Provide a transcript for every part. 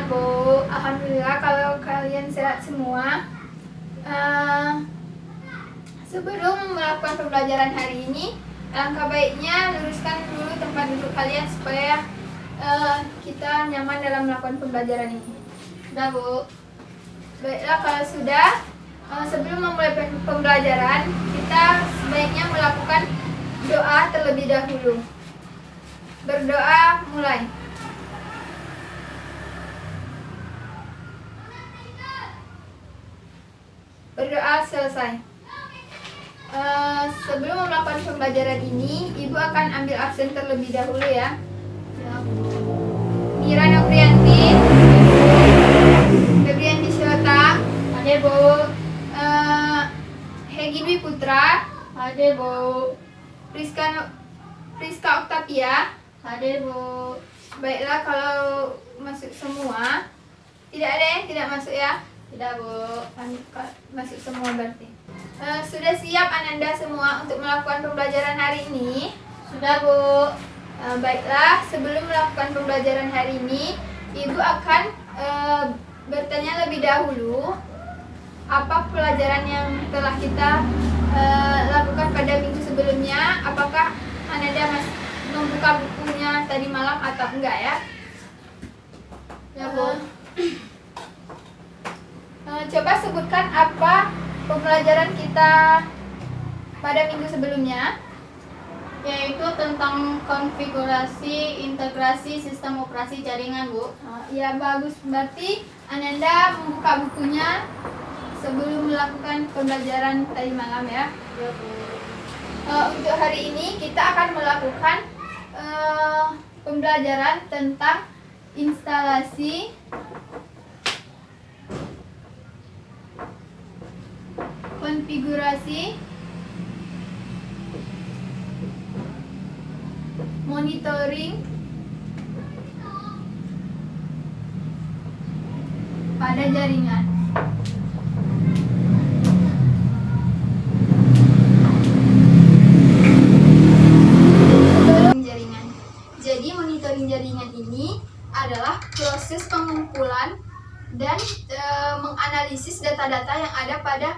Bu, alhamdulillah kalau kalian sehat semua. Sebelum melakukan pembelajaran hari ini, alangkah baiknya luruskan dulu tempat duduk kalian supaya kita nyaman dalam melakukan pembelajaran ini. Sudah Bu? Baiklah, kalau sudah, sebelum memulai pembelajaran, kita sebaiknya melakukan doa terlebih dahulu. Berdoa mulai. Berdoa selesai. Sebelum melakukan pembelajaran ini, Ibu akan ambil absen terlebih dahulu ya. Mira Noprianti, Febrianti Silota, ada Bu. Hegi Dwi Putra, ada Bu. Priska Octavia, ada Bu. Baiklah, kalau masuk semua, tidak ada yang tidak masuk ya. Tidak Bu, masuk semua berarti. Sudah siap Ananda semua untuk melakukan pembelajaran hari ini? Sudah Bu. Baiklah, sebelum melakukan pembelajaran hari ini, Ibu akan bertanya lebih dahulu apa pelajaran yang telah kita lakukan pada minggu sebelumnya. Apakah Ananda masih membuka bukunya tadi malam atau enggak ya? Ya Bu. Coba sebutkan apa pembelajaran kita pada minggu sebelumnya, yaitu tentang konfigurasi integrasi sistem operasi jaringan, Bu. Ya bagus, berarti Ananda membuka bukunya sebelum melakukan pembelajaran tadi malam ya. Ya Bu. Untuk hari ini kita akan melakukan pembelajaran tentang instalasi konfigurasi monitoring pada jaringan. Jadi monitoring jaringan ini adalah proses pengumpulan dan menganalisis data-data yang ada pada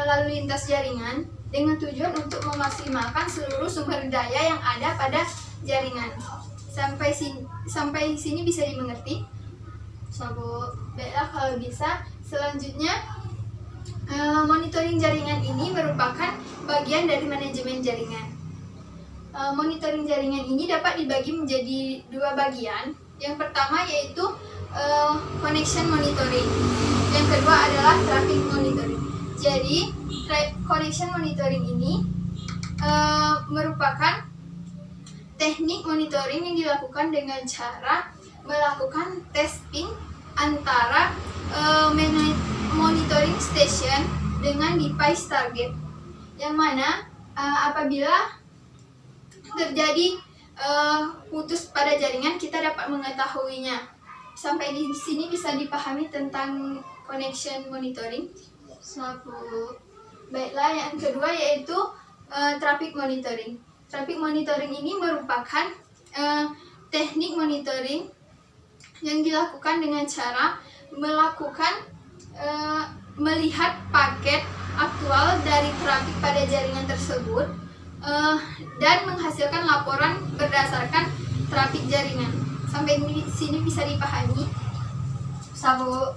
lalu lintas jaringan dengan tujuan untuk memaksimalkan seluruh sumber daya yang ada pada jaringan. Sampai sini bisa dimengerti? Bu. Baiklah, kalau bisa selanjutnya monitoring jaringan ini merupakan bagian dari manajemen jaringan. Monitoring jaringan ini dapat dibagi menjadi dua bagian. Yang pertama yaitu connection monitoring. Yang kedua adalah traffic monitoring. Jadi, connection monitoring ini merupakan teknik monitoring yang dilakukan dengan cara melakukan testing antara monitoring station dengan device target. Yang mana apabila terjadi putus pada jaringan, kita dapat mengetahuinya. Sampai di sini bisa dipahami tentang connection monitoring. Baiklah, yang kedua yaitu traffic monitoring. Traffic monitoring ini merupakan teknik monitoring yang dilakukan dengan cara melihat paket aktual dari trafik pada jaringan tersebut dan menghasilkan laporan berdasarkan trafik jaringan. Sampai di sini bisa dipahami?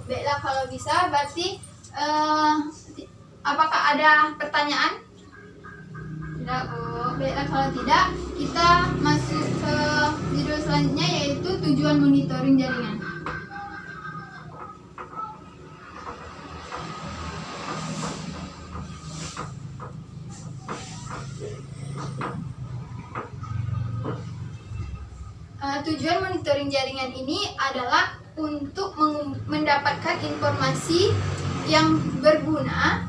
Baiklah, kalau bisa berarti apakah ada pertanyaan? Tidak Bu. Baiklah, kalau tidak, kita masuk ke judul selanjutnya yaitu tujuan monitoring jaringan. Tujuan monitoring jaringan ini adalah untuk mendapatkan informasi yang berguna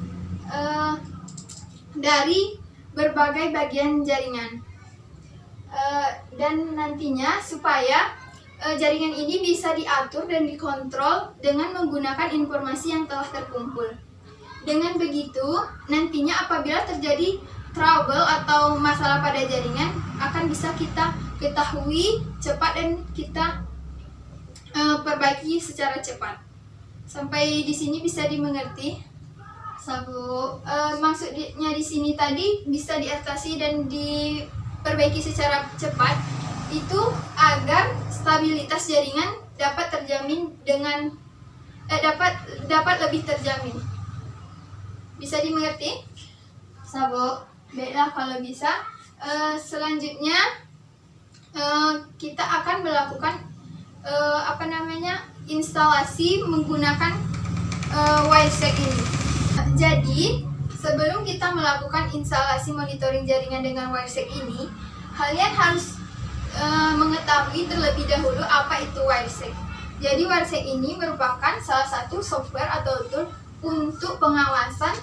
dari berbagai bagian jaringan, dan nantinya supaya jaringan ini bisa diatur dan dikontrol dengan menggunakan informasi yang telah terkumpul. Dengan begitu, nantinya apabila terjadi trouble atau masalah pada jaringan akan bisa kita ketahui cepat dan kita perbaiki secara cepat. Sampai di sini bisa dimengerti? Sabu. Maksudnya di sini tadi bisa diatasi dan diperbaiki secara cepat itu agar stabilitas jaringan dapat terjamin dengan dapat lebih terjamin. Bisa dimengerti? Sabu. Baiklah kalau bisa. Selanjutnya kita akan melakukan instalasi menggunakan WireSec ini. Jadi, sebelum kita melakukan instalasi monitoring jaringan dengan WireSec ini, kalian harus mengetahui terlebih dahulu apa itu WireSec. Jadi, WireSec ini merupakan salah satu software atau tool untuk pengawasan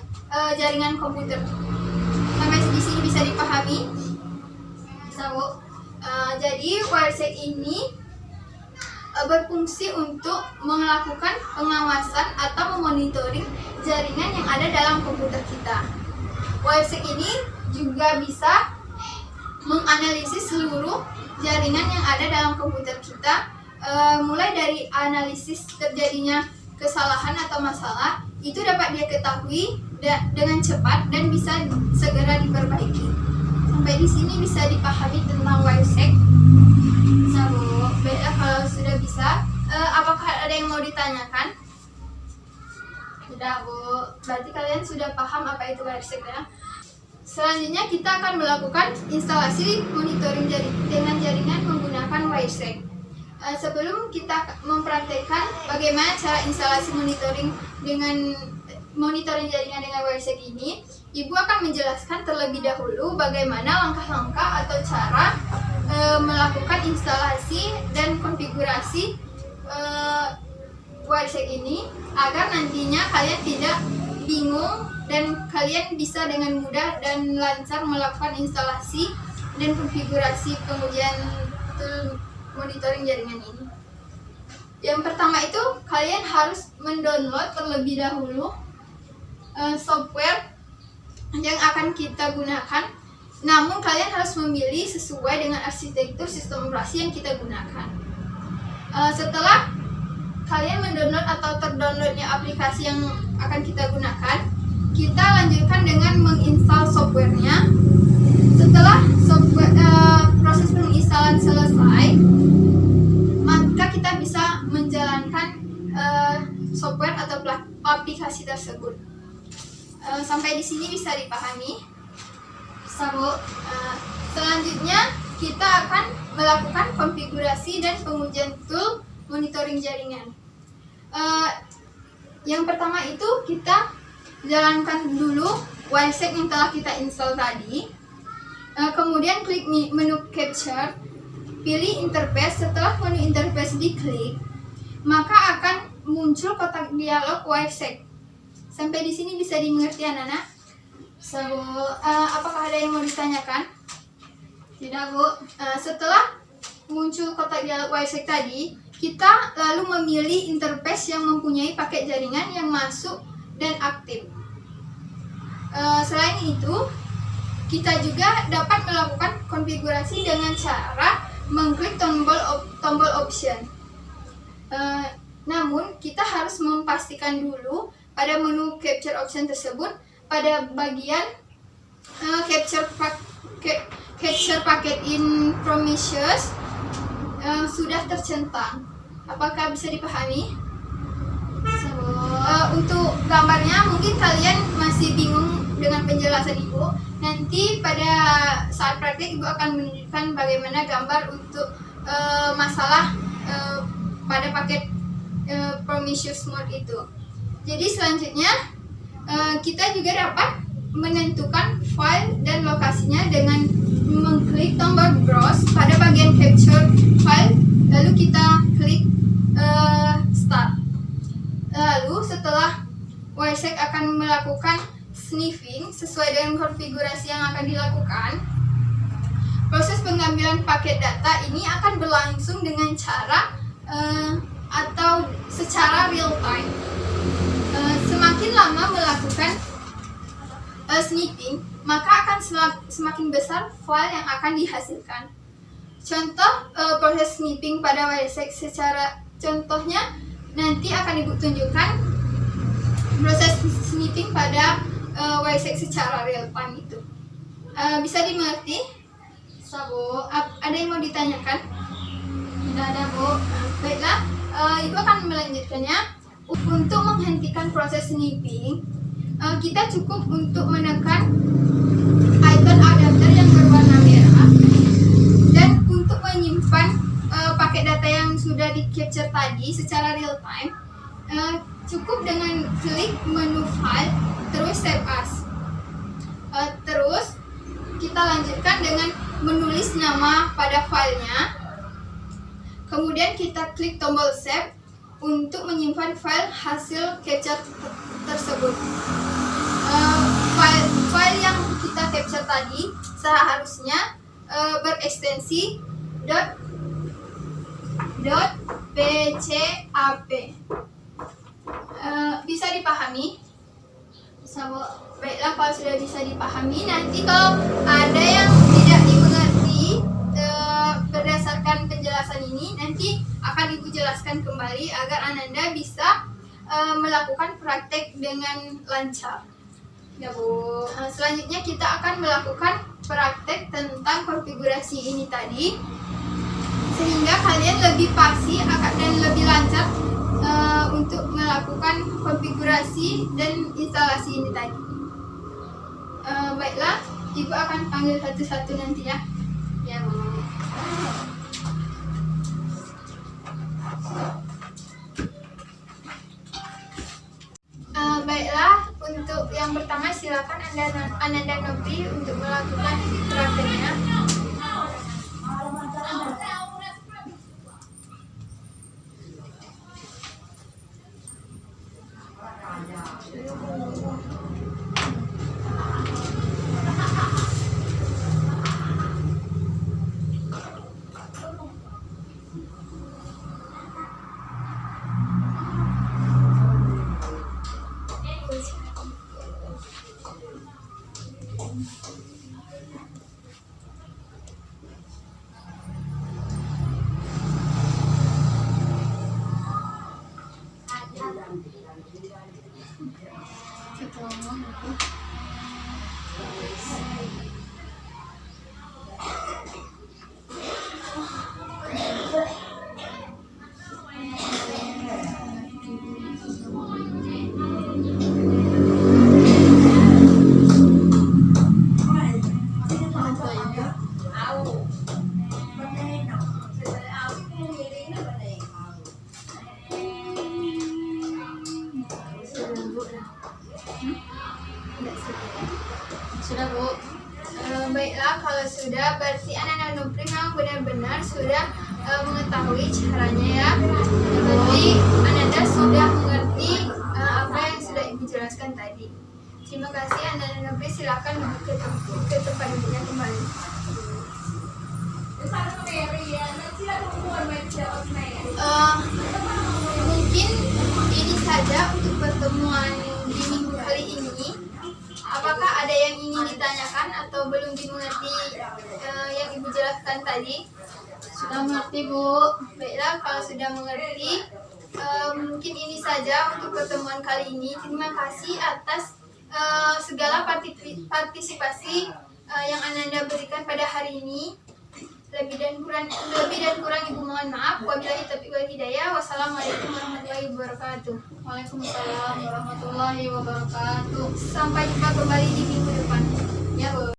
jaringan komputer. Sampai di sini bisa dipahami? Bisa, Bu? Jadi, WireSec ini berfungsi untuk melakukan pengawasan atau memonitoring jaringan yang ada dalam komputer kita. WireSec ini juga bisa menganalisis seluruh jaringan yang ada dalam komputer kita, mulai dari analisis terjadinya kesalahan atau masalah, itu dapat dia ketahui dengan cepat dan bisa segera diperbaiki. Sampai di sini bisa dipahami tentang WireSec. Bisa, Bu? Baiklah kalau sudah bisa, apakah ada yang mau ditanyakan? Tidak, Bu. Berarti kalian sudah paham apa itu WireSec ya? Selanjutnya kita akan melakukan instalasi monitoring dengan jaringan menggunakan WireSec. Sebelum kita mempraktekkan bagaimana cara instalasi monitoring jaringan dengan WireSec ini, Ibu akan menjelaskan terlebih dahulu bagaimana langkah-langkah atau cara melakukan instalasi dan konfigurasi WireSec ini agar nantinya kalian tidak bingung dan kalian bisa dengan mudah dan lancar melakukan instalasi dan konfigurasi pengujian tool monitoring jaringan ini. Yang pertama itu kalian harus mendownload terlebih dahulu software yang akan kita gunakan. Namun kalian harus memilih sesuai dengan arsitektur sistem operasi yang kita gunakan. Setelah kalian mendownload atau terdownloadnya aplikasi yang akan kita gunakan, kita lanjutkan dengan menginstal softwarenya. Setelah proses penginstalan selesai, maka kita bisa menjalankan software atau aplikasi tersebut. Sampai di sini bisa dipahami? Sabu. Selanjutnya kita akan melakukan konfigurasi dan pengujian tool monitoring jaringan. Yang pertama itu kita jalankan dulu WireSec yang telah kita install tadi. Kemudian klik menu capture, pilih interface. Setelah menu interface diklik, maka akan muncul kotak dialog WireSec. Sampai di sini bisa dimengerti anak-anak? Apakah ada yang mau ditanyakan? Tidak, Bu. Setelah muncul kotak dialog WireSec tadi, kita lalu memilih interface yang mempunyai paket jaringan yang masuk dan aktif. Selain itu, kita juga dapat melakukan konfigurasi dengan cara mengklik tombol option. Namun, kita harus memastikan dulu pada menu capture option tersebut pada bagian capture packet in promises sudah tercentang. Apakah bisa dipahami? Untuk gambarnya mungkin kalian masih bingung dengan penjelasan Ibu. Nanti pada saat praktik Ibu akan menunjukkan bagaimana gambar untuk masalah pada paket promiscuous mode itu. Jadi selanjutnya kita juga dapat menentukan file dan lokasinya dengan mengklik tombol browse pada bagian capture file, lalu kita klik start. Lalu setelah WireSec akan melakukan sniffing sesuai dengan konfigurasi yang akan dilakukan, proses pengambilan paket data ini akan berlangsung dengan cara atau secara real time. Semakin lama melakukan sniffing, maka akan semakin besar file yang akan dihasilkan. Contoh proses sniffing pada WireSec secara Contohnya nanti akan Ibu tunjukkan proses snipping pada WiSec secara real time itu. Bisa dimengerti? Bisa, Bu. Ada yang mau ditanyakan? Tidak ada, Bu. Baiklah, Ibu akan melanjutkannya. Untuk menghentikan proses snipping, kita cukup untuk menekan icon adapter yang berwarna merah, dan untuk menyimpan paket data yang sudah di capture tadi secara real time, cukup dengan klik menu file terus save as. Terus kita lanjutkan dengan menulis nama pada filenya, kemudian kita klik tombol save untuk menyimpan file hasil capture tersebut. File yang kita capture tadi seharusnya berekstensi .pcap. Bisa dipahami? Bisa, Bu. Baiklah, kalau sudah bisa dipahami, nanti kalau ada yang tidak dimengerti berdasarkan penjelasan ini, nanti akan Ibu jelaskan kembali agar Ananda bisa melakukan praktek dengan lancar. Ya, Bu. Selanjutnya kita akan melakukan praktek tentang konfigurasi ini tadi, sehingga kalian lebih pasti dan lebih lancar untuk melakukan konfigurasi dan instalasi ini tadi. Baiklah, Ibu akan panggil satu-satu nanti ya. Ya, Bu. Baiklah, untuk yang pertama silakan Ananda Nopri untuk melakukan prakteknya. Sudah, Bu. Baiklah, kalau sudah berarti Ananda Nopri memang benar-benar sudah mengetahui caranya ya. Berarti Ananda sudah mengerti apa yang sudah Ibu jelaskan tadi. Terima kasih Ananda Nopri, silakan duduk ke tempat duduknya kembali. Mungkin ini saja untuk pertemuan di minggu kali ini. Apakah ada yang ingin ditanyakan atau belum dimengerti yang Ibu jelaskan tadi? Sudah mengerti, Bu. Baiklah, kalau sudah mengerti, mungkin ini saja untuk pertemuan kali ini. Terima kasih atas segala partisipasi yang Ananda berikan pada hari ini. Lebih dan kurang Ibu mohon maaf. Wabillahi taufiq wal hidayah. Wassalamualaikum warahmatullahi wabarakatuh. Waalaikumsalam warahmatullahi wabarakatuh. Sampai jumpa kembali di minggu depan. Ya, Bu.